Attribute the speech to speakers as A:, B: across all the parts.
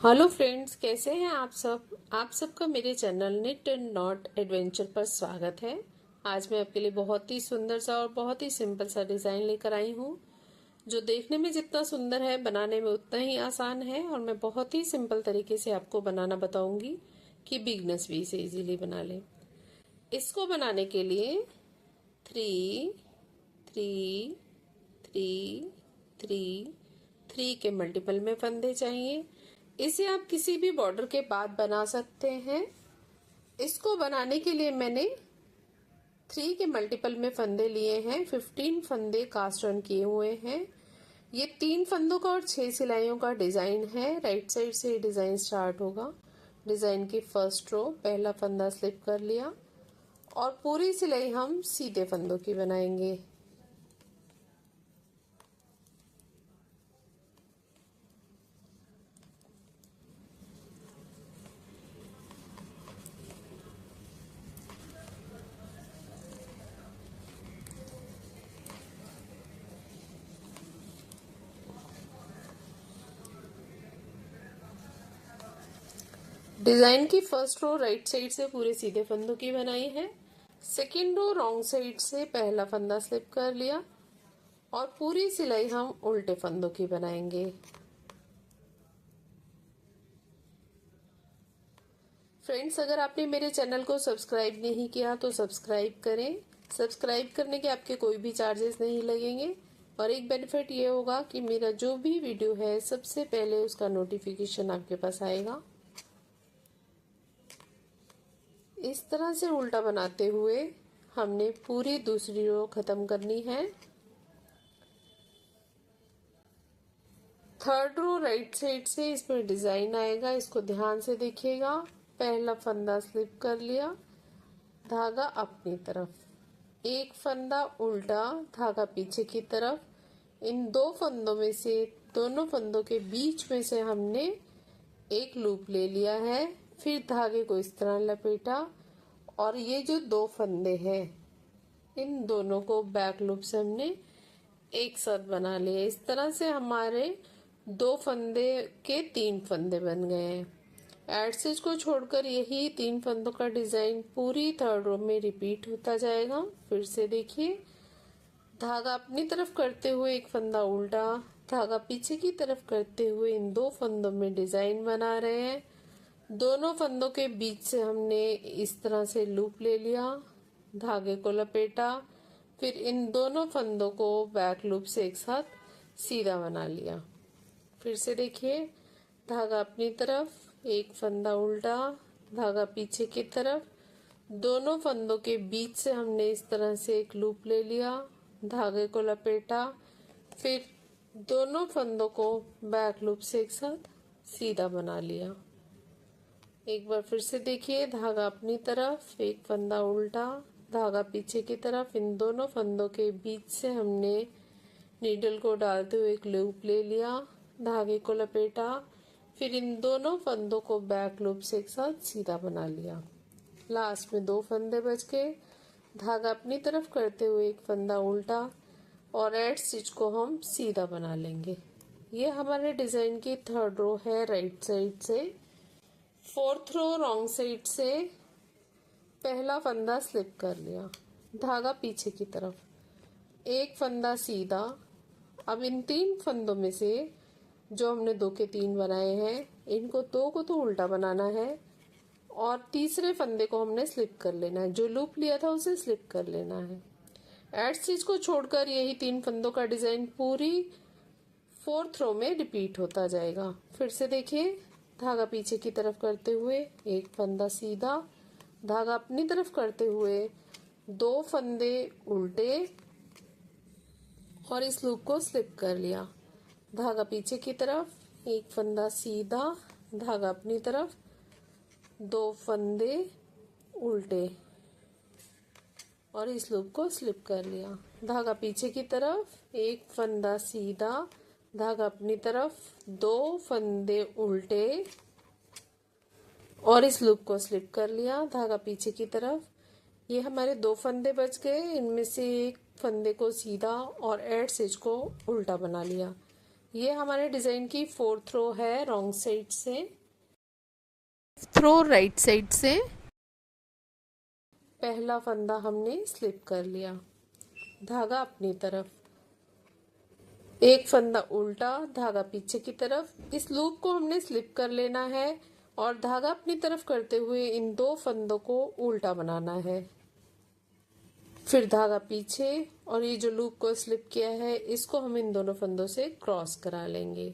A: Hello friends, कैसे हैं आप सबका मेरे channel knit and not adventure पर स्वागत है। आज मैं आपके लिए बहुत ही सुंदर सा और बहुत ही सिंपल सा डिज़ाइन लेकर आई हूँ, जो देखने में जितना सुंदर है बनाने में उतना ही आसान है। और मैं बहुत ही सिंपल तरीके से आपको बनाना बताऊंगी कि बिगनर्स भी इसे इजीली बना लें। इसको बनाने के लिए 3 3 3 3 3 के मल्टीपल में फंदे चाहिए। इसे आप किसी भी बॉर्डर के बाद बना सकते हैं। इसको बनाने के लिए मैंने 3 के मल्टीपल में फंदे लिए हैं। 15 फंदे कास्ट ऑन किए हुए हैं। ये 3 फंदों का और 6 सिलाइयों का डिजाइन है। राइट साइड से डिजाइन स्टार्ट होगा। डिजाइन की फर्स्ट रो पहला फंदा स्लिप कर लिया और पूरी सिलाई हम सीधे फंदों की बनाएंगे। डिजाइन की फर्स्ट रो राइट साइड से पूरे सीधे फंदों की बनाई है। सेकेंड रो रॉन्ग साइड से पहला फंदा स्लिप कर लिया और पूरी सिलाई हम उल्टे फंदों की बनाएंगे। फ्रेंड्स, अगर आपने मेरे चैनल को सब्सक्राइब नहीं किया तो सब्सक्राइब करें। सब्सक्राइब करने के आपके कोई भी चार्जेस नहीं लगेंगे और एक बेनिफिट ये होगा कि मेरा जो भी वीडियो है सबसे पहले उसका नोटिफिकेशन आपके पास आएगा। इस तरह से उल्टा बनाते हुए हमने पूरी दूसरी रो खत्म करनी है। थर्ड रो राइट साइड से इसमें डिजाइन आएगा, इसको ध्यान से देखिएगा। पहला फंदा स्लिप कर लिया, धागा अपनी तरफ, एक फंदा उल्टा, धागा पीछे की तरफ। इन दो फंदों में से दोनों फंदों के बीच में से हमने एक लूप ले लिया है। फिर धागे को इस तरह लपेटा और ये जो दो फंदे हैं इन दोनों को बैक लूप से हमने एक साथ बना लिया। इस तरह से हमारे दो फंदे के 3 फंदे बन गए हैं। एड स्टिच को छोड़कर यही 3 फंदों का डिजाइन पूरी थर्ड रो में रिपीट होता जाएगा। फिर से देखिए, धागा अपनी तरफ करते हुए एक फंदा उल्टा, धागा पीछे की तरफ करते हुए इन दो फंदों में डिजाइन बना रहे हैं। दोनों फंदों के बीच से हमने इस तरह से लूप ले लिया, धागे को लपेटा, फिर इन दोनों फंदों को बैक लूप से एक साथ सीधा बना लिया। फिर से देखिए, धागा अपनी तरफ, एक फंदा उल्टा, धागा पीछे की तरफ, दोनों फंदों के बीच से हमने इस तरह से एक लूप ले लिया, धागे को लपेटा, फिर दोनों फंदों को बैक लूप से एक साथ सीधा बना लिया। एक बार फिर से देखिए, धागा अपनी तरफ, एक फंदा उल्टा, धागा पीछे की तरफ, इन दोनों फंदों के बीच से हमने नीडल को डालते हुए एक लूप ले लिया, धागे को लपेटा, फिर इन दोनों फंदों को बैक लूप से एक साथ सीधा बना लिया। लास्ट में 2 फंदे बच गए। धागा अपनी तरफ करते हुए एक फंदा उल्टा और एड स्टिच को हम सीधा बना लेंगे। ये हमारे डिजाइन की थर्ड रो है राइट साइड से। फोर्थ रो रॉन्ग साइड से पहला फंदा स्लिप कर लिया, धागा पीछे की तरफ, एक फंदा सीधा। अब इन 3 फंदों में से जो हमने 2 के 3 बनाए हैं इनको 2 को तो उल्टा बनाना है और तीसरे फंदे को हमने स्लिप कर लेना है। जो लूप लिया था उसे स्लिप कर लेना है। एड स्टिच को छोड़कर यही 3 फंदों का डिजाइन पूरी फोर्थ रो में रिपीट होता जाएगा। फिर से देखिए, धागा पीछे की तरफ करते हुए एक फंदा सीधा, धागा अपनी तरफ करते हुए 2 फंदे उल्टे और इस लूप को स्लिप कर लिया, धागा पीछे की तरफ, एक फंदा सीधा, धागा अपनी तरफ, 2 फंदे उल्टे और इस लूप को स्लिप कर लिया, धागा पीछे की तरफ, एक फंदा सीधा, धागा अपनी तरफ, 2 फंदे उल्टे और इस लूप को स्लिप कर लिया, धागा पीछे की तरफ। ये हमारे 2 फंदे बच गए। इनमें से एक फंदे को सीधा और एड स्टिच को उल्टा बना लिया। ये हमारे डिजाइन की 4th रो है रॉन्ग साइड से, 5th रो राइट साइड से। पहला फंदा हमने स्लिप कर लिया, धागा अपनी तरफ, एक फंदा उल्टा, धागा पीछे की तरफ। इस लूप को हमने स्लिप कर लेना है और धागा अपनी तरफ करते हुए इन 2 फंदों को उल्टा बनाना है। फिर धागा पीछे और ये जो लूप को स्लिप किया है इसको हम इन दोनों फंदों से क्रॉस करा लेंगे।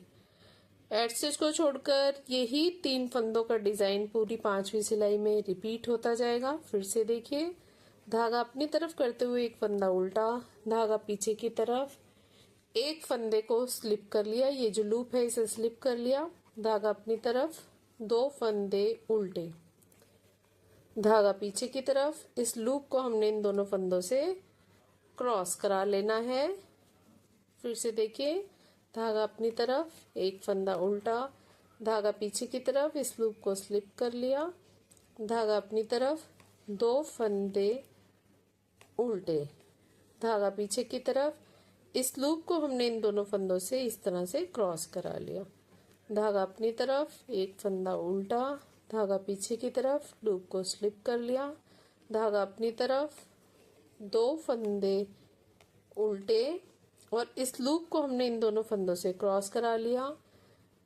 A: एड स्टिच को छोड़कर यही 3 फंदों का डिजाइन पूरी 5वीं सिलाई में रिपीट होता जाएगा। फिर से देखिए, धागा अपनी तरफ करते हुए एक फंदा उल्टा, धागा पीछे की तरफ, एक फंदे को स्लिप कर लिया, ये जो लूप है इसे स्लिप कर लिया, धागा अपनी तरफ, 2 फंदे उल्टे, धागा पीछे की तरफ। इस लूप को हमने इन दोनों फंदों से क्रॉस करा लेना है। फिर से देखिए, धागा अपनी तरफ, एक फंदा उल्टा, धागा पीछे की तरफ, इस लूप को स्लिप कर लिया, धागा अपनी तरफ, 2 फंदे उल्टे, धागा पीछे की तरफ। इस लूप को हमने इन दोनों फंदों से इस तरह से क्रॉस करा लिया, धागा अपनी तरफ, एक फंदा उल्टा, धागा पीछे की तरफ, लूप को स्लिप कर लिया, धागा अपनी तरफ, 2 फंदे उल्टे और इस लूप को हमने इन दोनों फंदों से क्रॉस करा लिया,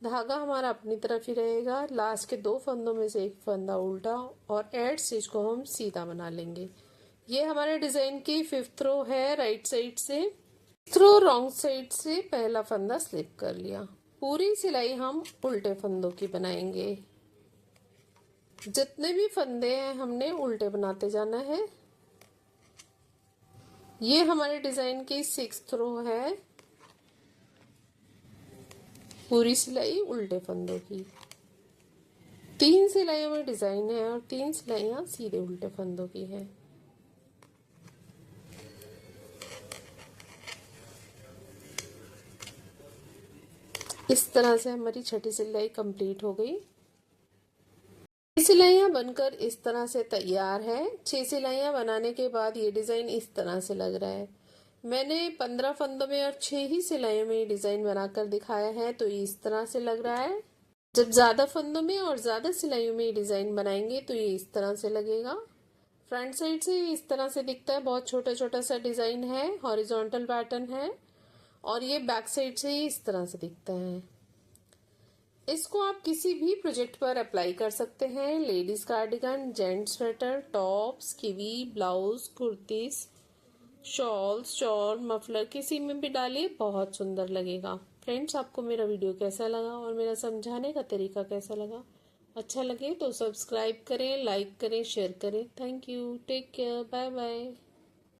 A: धागा हमारा अपनी तरफ ही रहेगा। लास्ट के 2 फंदों में से एक फंदा उल्टा और एड स्टिच को हम सीधा बना लेंगे। ये हमारे डिजाइन की 5th रो है राइट साइड से। थ्रो रॉन्ग साइड से पहला फंदा स्लिप कर लिया। पूरी सिलाई हम उल्टे फंदों की बनाएंगे, जितने भी फंदे हैं हमने उल्टे बनाते जाना है। ये हमारे डिजाइन की 6th रो है, पूरी सिलाई उल्टे फंदों की। 3 सिलाइयों में डिजाइन है और 3 सिलाइयां सीधे उल्टे फंदों की है। इस तरह से हमारी छठी सिलाई कंप्लीट हो गई। सिलाइयां बनकर इस तरह से तैयार है। 6 सिलाइयां बनाने के बाद ये डिजाइन इस तरह से लग रहा है। मैंने 15 फंदों में और 6 ही सिलाइयों में डिजाइन बनाकर दिखाया है, तो ये इस तरह से लग रहा है। जब ज्यादा फंदों में और ज्यादा सिलाइयों में डिजाइन बनाएंगे तो ये इस तरह से लगेगा। फ्रंट साइड से इस तरह से दिखता है, बहुत छोटा छोटा सा डिजाइन है, हॉरिजॉन्टल पैटर्न है। और ये बैक साइड से इस तरह से दिखता है। इसको आप किसी भी प्रोजेक्ट पर अप्लाई कर सकते हैं। Ladies cardigan, gents sweater, tops, kiwi, blouse, kurtis, shawls, shawl, muffler, किसी में भी डालिए, बहुत सुंदर लगेगा। फ्रेंड्स, आपको मेरा वीडियो कैसा लगा और मेरा समझाने का तरीका कैसा लगा? अच्छा लगे तो सब्सक्राइब करें, लाइक करें, शेयर करें। Thank you, take care, bye bye.